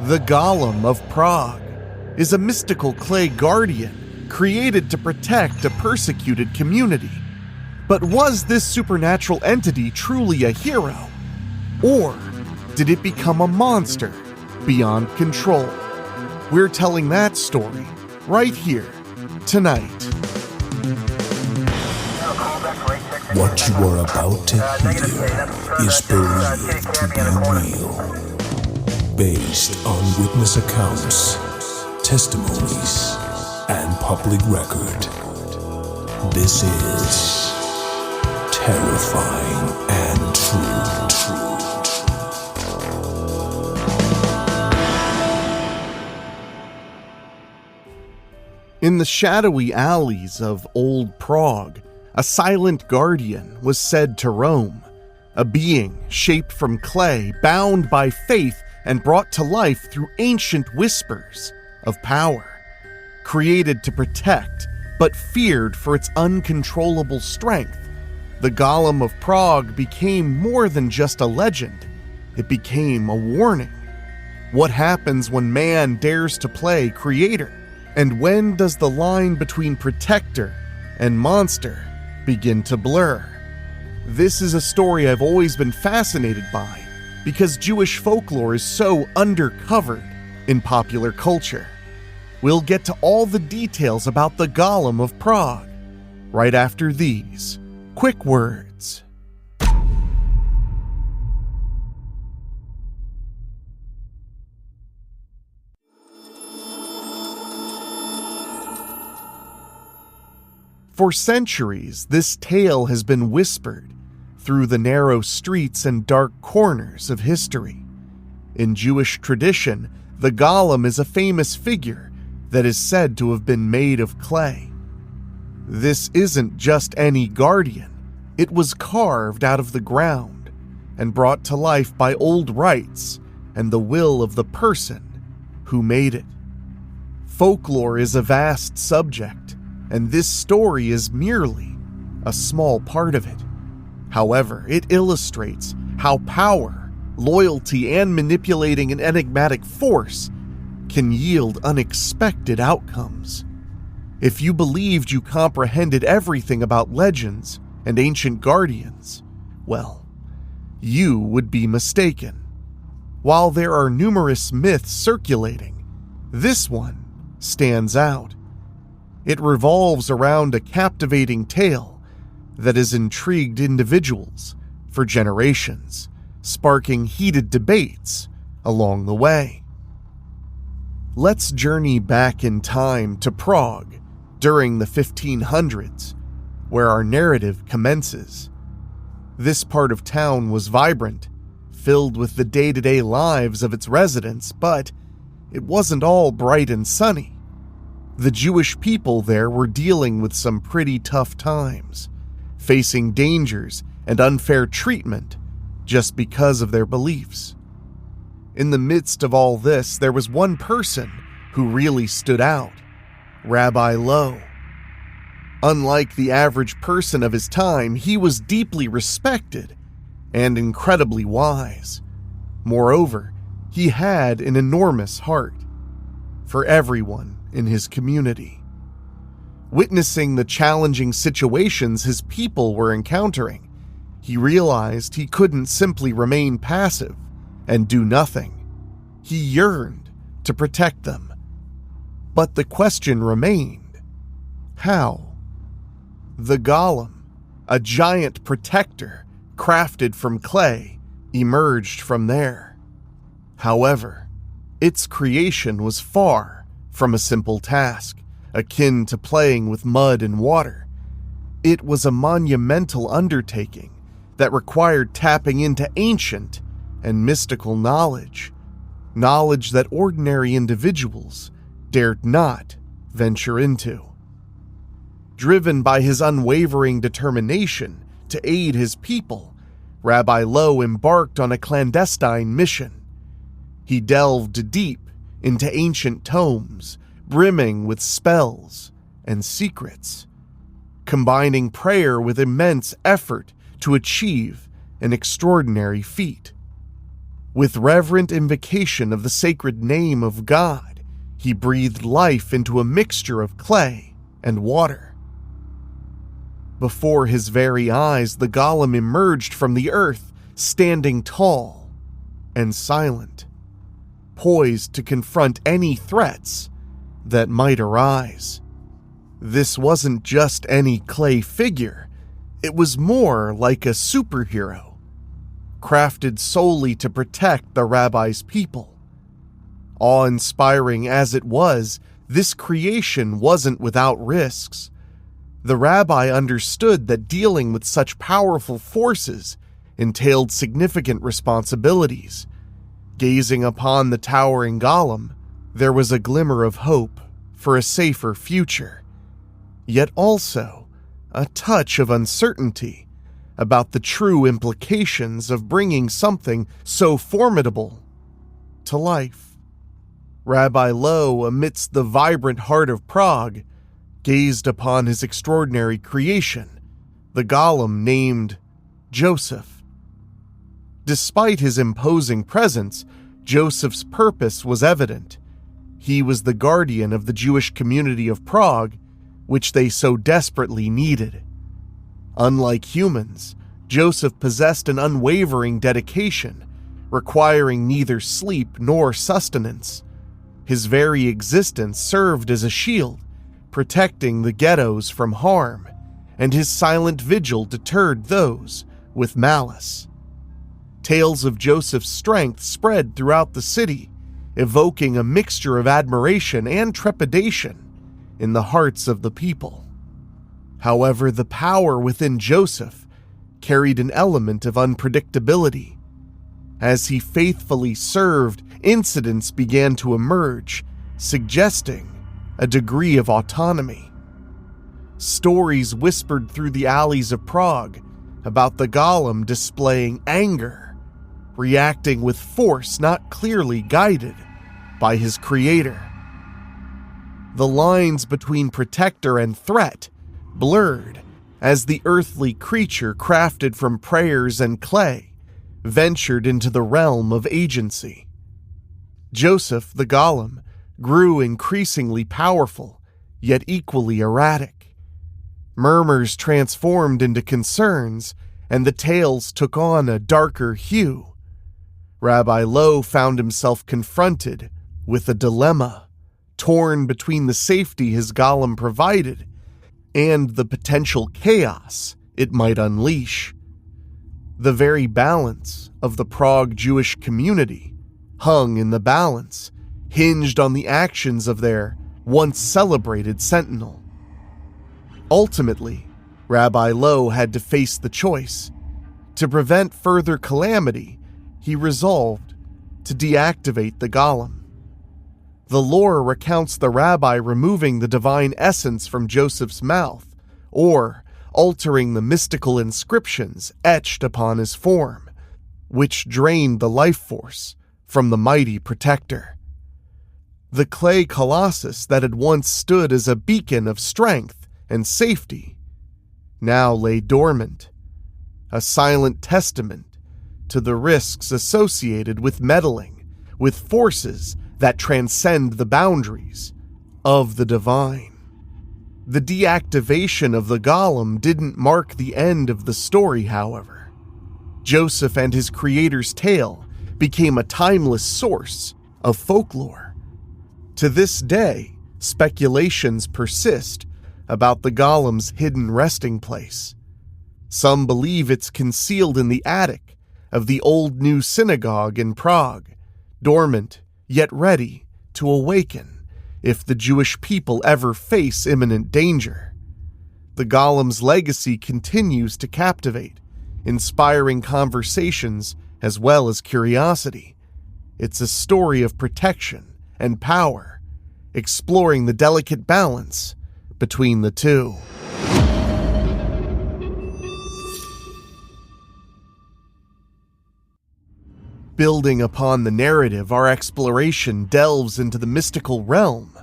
The Golem of Prague is a mystical clay guardian created to protect a persecuted community. But was this supernatural entity truly a hero? Or did it become a monster beyond control? We're telling that story right here, tonight. What you are about to hear is believed to be real, based on witness accounts, testimonies, and public record. This is terrifying and true. In the shadowy alleys of old Prague, a silent guardian was said to roam, a being shaped from clay, bound by faith and brought to life through ancient whispers of power. Created to protect, but feared for its uncontrollable strength, the Golem of Prague became more than just a legend. It became a warning. What happens when man dares to play creator? And when does the line between protector and monster begin to blur? This is a story I've always been fascinated by because Jewish folklore is so undercovered in popular culture. We'll get to all the details about the Golem of Prague right after these quick words. For centuries, this tale has been whispered through the narrow streets and dark corners of history. In Jewish tradition, the golem is a famous figure that is said to have been made of clay. This isn't just any guardian. It was carved out of the ground and brought to life by old rites and the will of the person who made it. Folklore is a vast subject, and this story is merely a small part of it. However, it illustrates how power, loyalty, and manipulating an enigmatic force can yield unexpected outcomes. If you believed you comprehended everything about legends and ancient guardians, well, you would be mistaken. While there are numerous myths circulating, this one stands out. It revolves around a captivating tale that has intrigued individuals for generations, sparking heated debates along the way. Let's journey back in time to Prague during the 1500s, where our narrative commences. This part of town was vibrant, filled with the day-to-day lives of its residents, but it wasn't all bright and sunny. The Jewish people there were dealing with some pretty tough times, facing dangers and unfair treatment just because of their beliefs. In the midst of all this, there was one person who really stood out, Rabbi Lowe. Unlike the average person of his time, he was deeply respected and incredibly wise. Moreover, he had an enormous heart for everyone in his community. Witnessing the challenging situations his people were encountering, he realized he couldn't simply remain passive and do nothing. He yearned to protect them. But the question remained, how? The golem, a giant protector crafted from clay, emerged from there. However, its creation was far from a simple task, akin to playing with mud and water. It was a monumental undertaking that required tapping into ancient and mystical knowledge that ordinary individuals dared not venture into. Driven by his unwavering determination to aid his people, Rabbi Lowe embarked on a clandestine mission. He delved deep into ancient tomes, brimming with spells and secrets, combining prayer with immense effort to achieve an extraordinary feat. With reverent invocation of the sacred name of God, he breathed life into a mixture of clay and water. Before his very eyes, the golem emerged from the earth, standing tall and silent, poised to confront any threats that might arise. This wasn't just any clay figure, it was more like a superhero, crafted solely to protect the rabbi's people. Awe-inspiring as it was, this creation wasn't without risks. The rabbi understood that dealing with such powerful forces entailed significant responsibilities. Gazing upon the towering golem, there was a glimmer of hope for a safer future, yet also a touch of uncertainty about the true implications of bringing something so formidable to life. Rabbi Lowe, amidst the vibrant heart of Prague, gazed upon his extraordinary creation, the golem named Joseph. Despite his imposing presence, Joseph's purpose was evident. He was the guardian of the Jewish community of Prague, which they so desperately needed. Unlike humans, Joseph possessed an unwavering dedication, requiring neither sleep nor sustenance. His very existence served as a shield, protecting the ghettos from harm, and his silent vigil deterred those with malice. Tales of Joseph's strength spread throughout the city, evoking a mixture of admiration and trepidation in the hearts of the people. However, the power within Joseph carried an element of unpredictability. As he faithfully served, incidents began to emerge, suggesting a degree of autonomy. Stories whispered through the alleys of Prague about the golem displaying anger, reacting with force not clearly guided by his creator. The lines between protector and threat blurred as the earthly creature crafted from prayers and clay ventured into the realm of agency. Joseph, the golem, grew increasingly powerful, yet equally erratic. Murmurs transformed into concerns, and the tales took on a darker hue. Rabbi Lowe found himself confronted with a dilemma, torn between the safety his golem provided and the potential chaos it might unleash. The very balance of the Prague Jewish community hung in the balance, hinged on the actions of their once celebrated sentinel. Ultimately, Rabbi Lowe had to face the choice. To prevent further calamity, he resolved to deactivate the golem. The lore recounts the rabbi removing the divine essence from Joseph's mouth, or altering the mystical inscriptions etched upon his form, which drained the life force from the mighty protector. The clay colossus that had once stood as a beacon of strength and safety now lay dormant, a silent testament to the risks associated with meddling with forces that transcend the boundaries of the divine. The deactivation of the golem didn't mark the end of the story, however. Joseph and his creator's tale became a timeless source of folklore. To this day, speculations persist about the golem's hidden resting place. Some believe it's concealed in the attic of the Old New Synagogue in Prague, dormant yet ready to awaken if the Jewish people ever face imminent danger. The golem's legacy continues to captivate, inspiring conversations as well as curiosity. It's a story of protection and power, exploring the delicate balance between the two. Building upon the narrative, our exploration delves into the mystical realm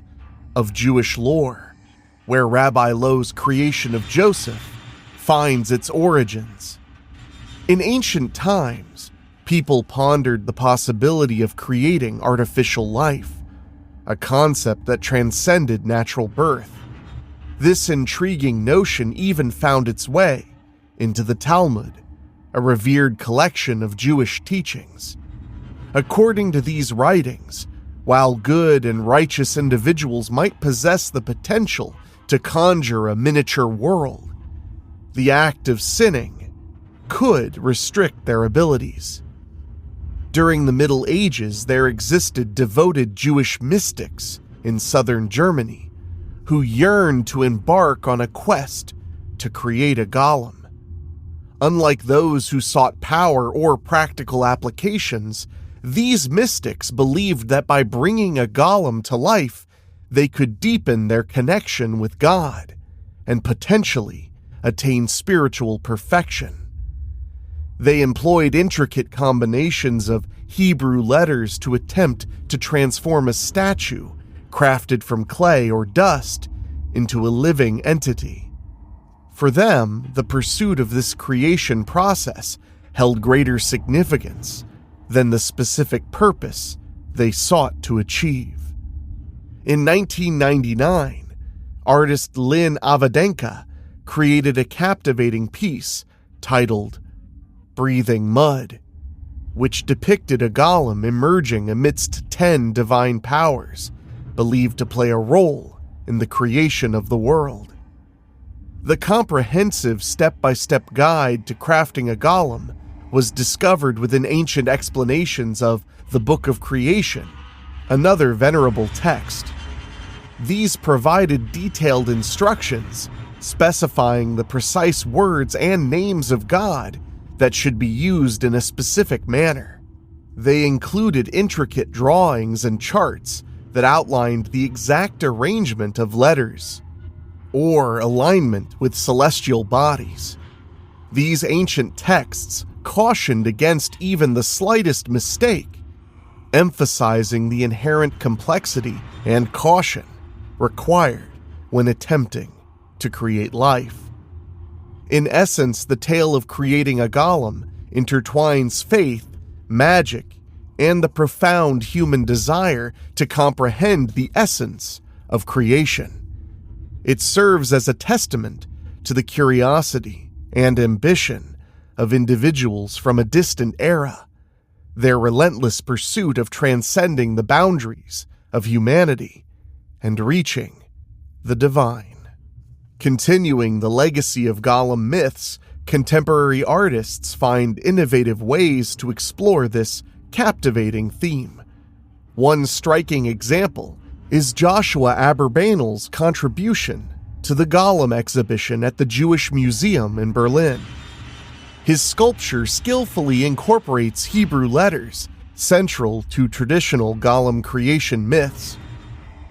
of Jewish lore, where Rabbi Lowe's creation of Joseph finds its origins. In ancient times, People pondered the possibility of creating artificial life, a concept that transcended natural birth. This intriguing notion even found its way into the Talmud, a revered collection of Jewish teachings. According to these writings, while good and righteous individuals might possess the potential to conjure a miniature world, the act of sinning could restrict their abilities. During the Middle Ages, there existed devoted Jewish mystics in southern Germany who yearned to embark on a quest to create a golem. Unlike those who sought power or practical applications, these mystics believed that by bringing a golem to life, they could deepen their connection with God and potentially attain spiritual perfection. They employed intricate combinations of Hebrew letters to attempt to transform a statue crafted from clay or dust into a living entity. For them, the pursuit of this creation process held greater significance than the specific purpose they sought to achieve. In 1999, artist Lynn Avadenka created a captivating piece titled Breathing Mud, which depicted a golem emerging amidst 10 divine powers believed to play a role in the creation of the world. The comprehensive step-by-step guide to crafting a golem was discovered within ancient explanations of the Book of Creation, another venerable text. These provided detailed instructions specifying the precise words and names of God that should be used in a specific manner. They included intricate drawings and charts that outlined the exact arrangement of letters or alignment with celestial bodies. These ancient texts cautioned against even the slightest mistake, emphasizing the inherent complexity and caution required when attempting to create life. In essence, the tale of creating a golem intertwines faith, magic, and the profound human desire to comprehend the essence of creation. It serves as a testament to the curiosity and ambition of individuals from a distant era, their relentless pursuit of transcending the boundaries of humanity and reaching the divine. Continuing the legacy of golem myths, contemporary artists find innovative ways to explore this captivating theme. One striking example is Joshua Aberbanel's contribution to the Golem exhibition at the Jewish Museum in Berlin. His sculpture skillfully incorporates Hebrew letters, central to traditional golem creation myths.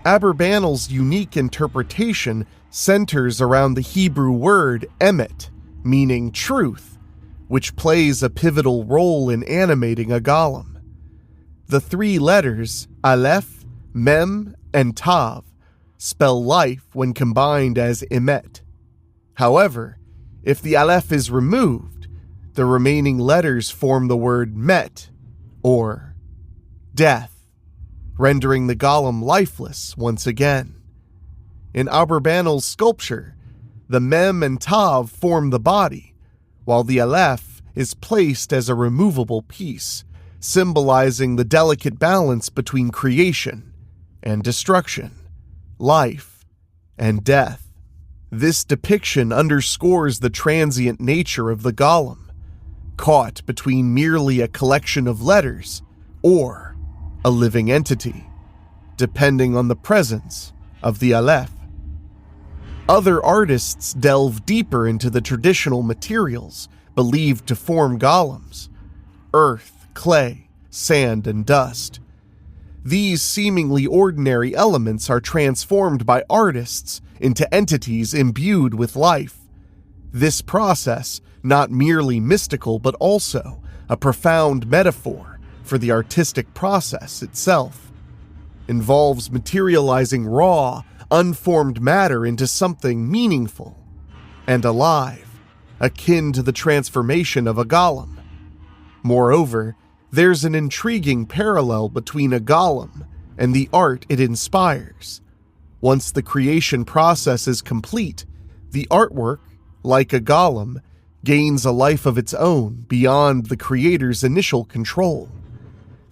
Aberbanel's unique interpretation centers around the Hebrew word emet, meaning truth, which plays a pivotal role in animating a golem. The 3 letters, Aleph, Mem, and Tav, spell life when combined as emet. However, if the Aleph is removed, the remaining letters form the word met, or death, rendering the golem lifeless once again. In Aberbanel's sculpture, the Mem and Tav form the body, while the Aleph is placed as a removable piece, symbolizing the delicate balance between creation and destruction, life and death. This depiction underscores the transient nature of the golem, caught between merely a collection of letters or a living entity, depending on the presence of the Aleph. Other artists delve deeper into the traditional materials believed to form golems: earth, clay, sand, and dust. These seemingly ordinary elements are transformed by artists into entities imbued with life. This process, not merely mystical but also a profound metaphor for the artistic process itself, involves materializing raw, unformed matter into something meaningful and alive, akin to the transformation of a golem. Moreover, There's an intriguing parallel between a golem and the art it inspires. Once the creation process is complete, the artwork, like a golem, gains a life of its own beyond the creator's initial control.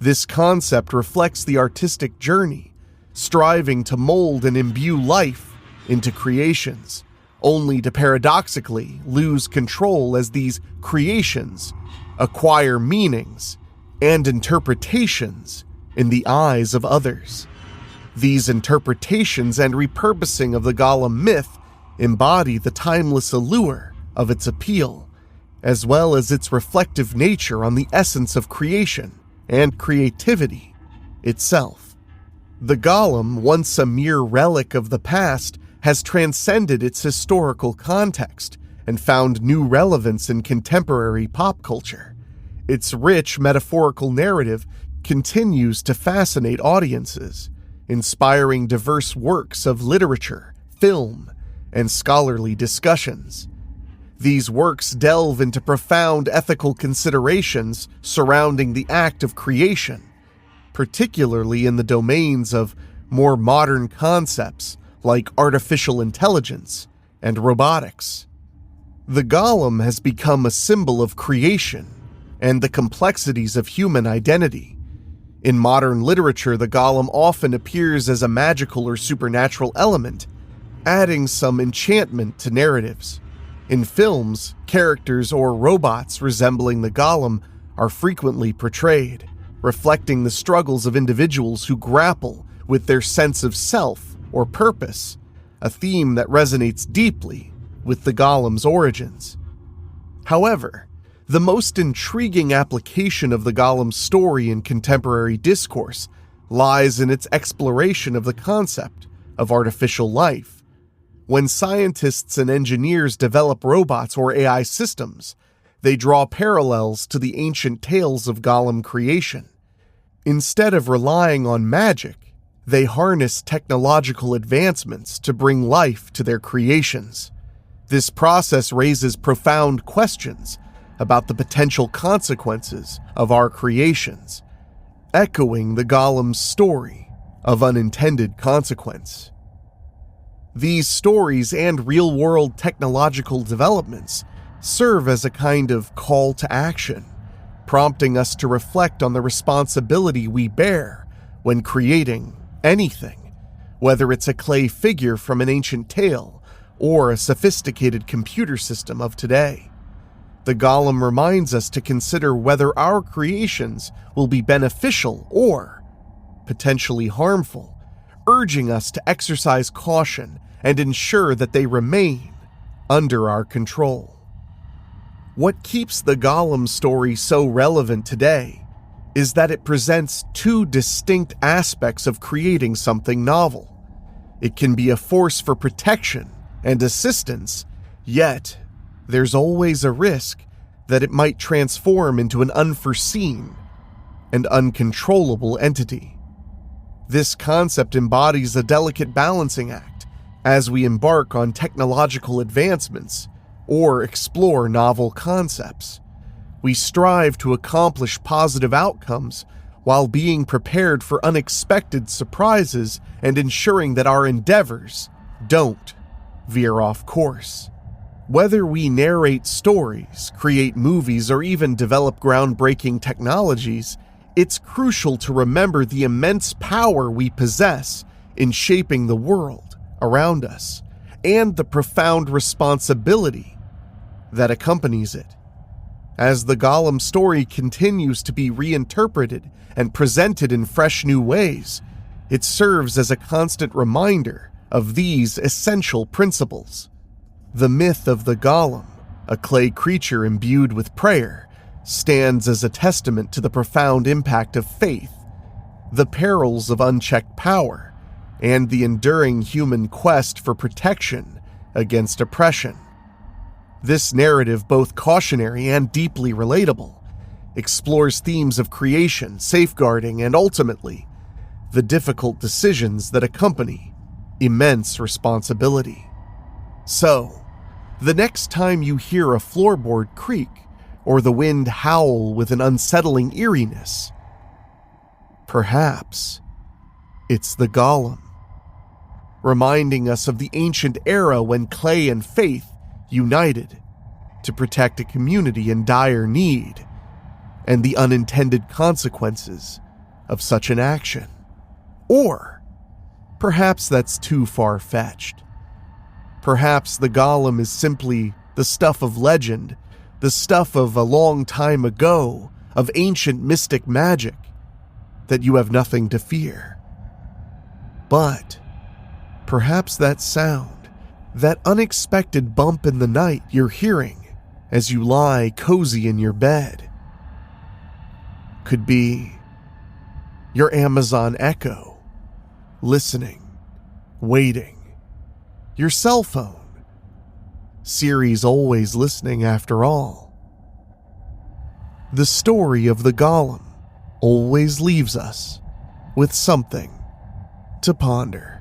This concept reflects the artistic journey, striving to mold and imbue life into creations, only to paradoxically lose control as these creations acquire meanings and interpretations in the eyes of others. These interpretations and repurposing of the golem myth embody the timeless allure of its appeal, as well as its reflective nature on the essence of creation and creativity itself. The golem, once a mere relic of the past, has transcended its historical context and found new relevance in contemporary pop culture. Its rich metaphorical narrative continues to fascinate audiences, inspiring diverse works of literature, film, and scholarly discussions. These works delve into profound ethical considerations surrounding the act of creation, particularly in the domains of more modern concepts like artificial intelligence and robotics. The golem has become a symbol of creation and the complexities of human identity. In modern literature, the golem often appears as a magical or supernatural element, adding some enchantment to narratives. In films, characters or robots resembling the golem are frequently portrayed, reflecting the struggles of individuals who grapple with their sense of self or purpose, a theme that resonates deeply with the golem's origins. However, the most intriguing application of the golem's story in contemporary discourse lies in its exploration of the concept of artificial life. When scientists and engineers develop robots or AI systems, they draw parallels to the ancient tales of golem creation. Instead of relying on magic, they harness technological advancements to bring life to their creations. This process raises profound questions about the potential consequences of our creations, echoing the golem's story of unintended consequence. These stories and real-world technological developments serve as a kind of call to action, prompting us to reflect on the responsibility we bear when creating anything, whether it's a clay figure from an ancient tale or a sophisticated computer system of today. The golem reminds us to consider whether our creations will be beneficial or potentially harmful, urging us to exercise caution and ensure that they remain under our control. What keeps the golem story so relevant today is that it presents two distinct aspects of creating something novel. It can be a force for protection and assistance, yet there's always a risk that it might transform into an unforeseen and uncontrollable entity. This concept embodies a delicate balancing act as we embark on technological advancements or explore novel concepts. We strive to accomplish positive outcomes while being prepared for unexpected surprises and ensuring that our endeavors don't veer off course. Whether we narrate stories, create movies, or even develop groundbreaking technologies, it's crucial to remember the immense power we possess in shaping the world around us and the profound responsibility that accompanies it. As the golem story continues to be reinterpreted and presented in fresh new ways, it serves as a constant reminder of these essential principles. The myth of the golem, a clay creature imbued with prayer, stands as a testament to the profound impact of faith, the perils of unchecked power, and the enduring human quest for protection against oppression. This narrative, both cautionary and deeply relatable, explores themes of creation, safeguarding, and ultimately, the difficult decisions that accompany immense responsibility. So, the next time you hear a floorboard creak, or the wind howl with an unsettling eeriness. Perhaps it's the Golem, reminding us of the ancient era when clay and faith united to protect a community in dire need, and the unintended consequences of such an action. Or perhaps that's too far-fetched. Perhaps the Golem is simply the stuff of legend, the stuff of a long time ago, of ancient mystic magic, that you have nothing to fear. But perhaps that sound, that unexpected bump in the night you're hearing as you lie cozy in your bed, could be your Amazon Echo, listening, waiting, your cell phone, Siri's always listening after all. The story of the Golem always leaves us with something to ponder.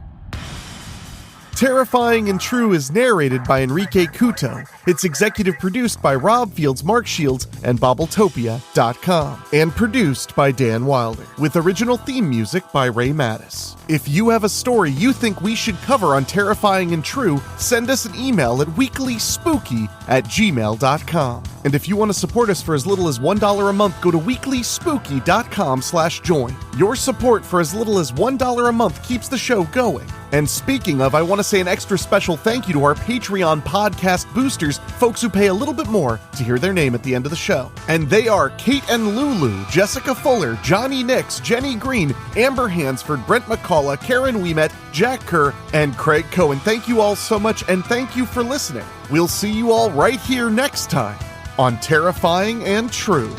Terrifying and True is narrated by Enrique Couto. It's executive produced by Rob Fields, Mark Shields, and Bobbletopia.com, and produced by Dan Wilder, with original theme music by Ray Mattis. If you have a story you think we should cover on Terrifying and True, send us an email at weeklyspooky@gmail.com. And if you want to support us for as little as $1 a month, go to weeklyspooky.com/join. Your support for as little as $1 a month keeps the show going. And speaking of, I want to say an extra special thank you to our Patreon podcast boosters, folks who pay a little bit more to hear their name at the end of the show. And they are Kate and Lulu, Jessica Fuller, Johnny Nix, Jenny Green, Amber Hansford, Brent McCullough, Karen Ouimet, Jack Kerr, and Craig Cohen. Thank you all so much, and thank you for listening. We'll see you all right here next time on Terrifying and True.